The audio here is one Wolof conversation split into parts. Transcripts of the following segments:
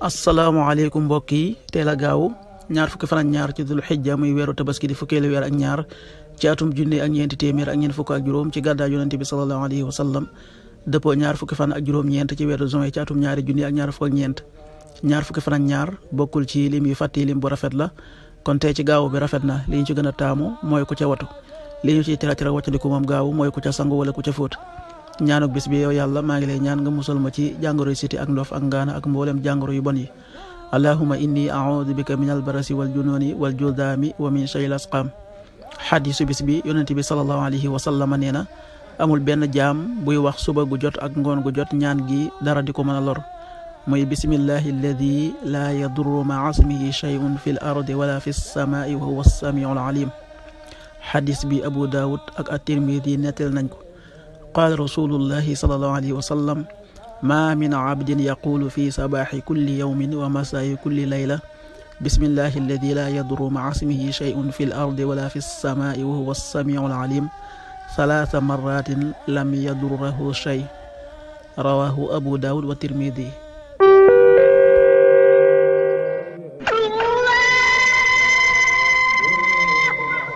asalaamaaleykum mbokk yi teel a gaaw ñaar fukki fan ak ñaar ci dul xijja muy weeru tabaski di fukkeelu weer ak ñaar ci atum junne ak ñeenti téeméer ak ñeent fukk ak juróom ci gàddaa yonente bi sallallahu alayhi wa sallam dëppoo ñaar fukki fan ak juróom-ñeent ci weeru juin ci atum ñaari junne ak ñaar fukk ak ñeent ñaar fukki fan ak ñaar bokkul ci lim yu fàtti lim bu rafet la kon tey ci gaaw bi rafet na li ñu ci gën a taamu mooy ku ca watu li ñu ciy tira wàccandiku moom gaaw mooy ku ca sangu wala ku ca fóot ñaanuk bis bi yow yàlla maa ngi lay ñaan nga musal ma ci jàngoro yu siti ak ndof ak ngaana ak mboolem jàngoro yu bon yi allahumma inni a'udhu bika min albarasi wal jununi wal judaami wa min shayil asqam xadisu bis bi yonente bi sallallahu alayhi wa sallam nee na amul benn jaam buy wax suba gu jot ak ngoon gu jot ñaan gi dara di ko mën a lor muy bismillahi alladi laa yadurru ma'a ismihi shay'un fi l ardi wala fi samaai wa huwa as-sami'ul alim xadis bi abu daawud ak at-tirmidi nettal nañ ko qaala rasulullahi sallallahu alayhi wa sallam ma min abdin yaqulu fi sabaxi kulli yawmin wa masaayi kulli layla bismillahi alladi la yadurru ma'a ismihi shay'un fi l ardi wala fi samaai wa huwa as-sami'ul alim salaasa marratin lam yadurrahu shay rawahu abu daawud wa tirmidi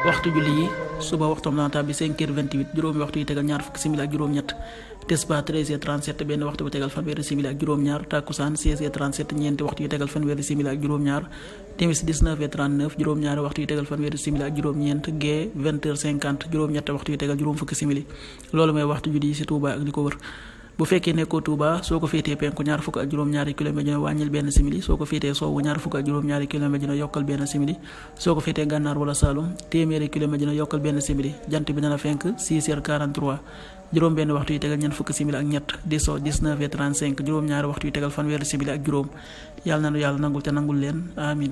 waxtu julli yi suba waxtam dana tàbbi 5h28 juróomi waxtu yi tegal ñaar fukki simili ak juróom-ñett tisbaar 13h37 benn waxtu bu tegal fanweeri simili ak juróom-ñaar takkusaan 16h37 ñeenti waxtu yi tegal fanweeri simili ak juróom-ñaar timis 19h39 juróom-ñaari waxtu yi tegal fanweeri simili ak juróom-ñeent gee 20h50 juróom-ñett waxtu yi tegal juróom fukki simili loolu mooy waxtu julli yi ci Touba ak li ko wër bu fekkee nekkoo Touba soo ko féetee penku ñaar fukk ak juróom-ñaari kilomètre dina wàññil benn simili soo ko féetee sowwu ñaar fukk ak juróom-ñaari kilomètre dina yokkal benn simili soo ko féetee gànnaar wala Saloum téeméeri kilomètre dina yokkal benn simili jant bi dana fenk 6h43 juróom benn waxtu yi tegal ñeent fukki simili ak ñett di so 19h35 juróom-ñaari waxtu yi tegal fanweeri simili ak juróom yàlla na nu yàlla nangul te nangul leen amin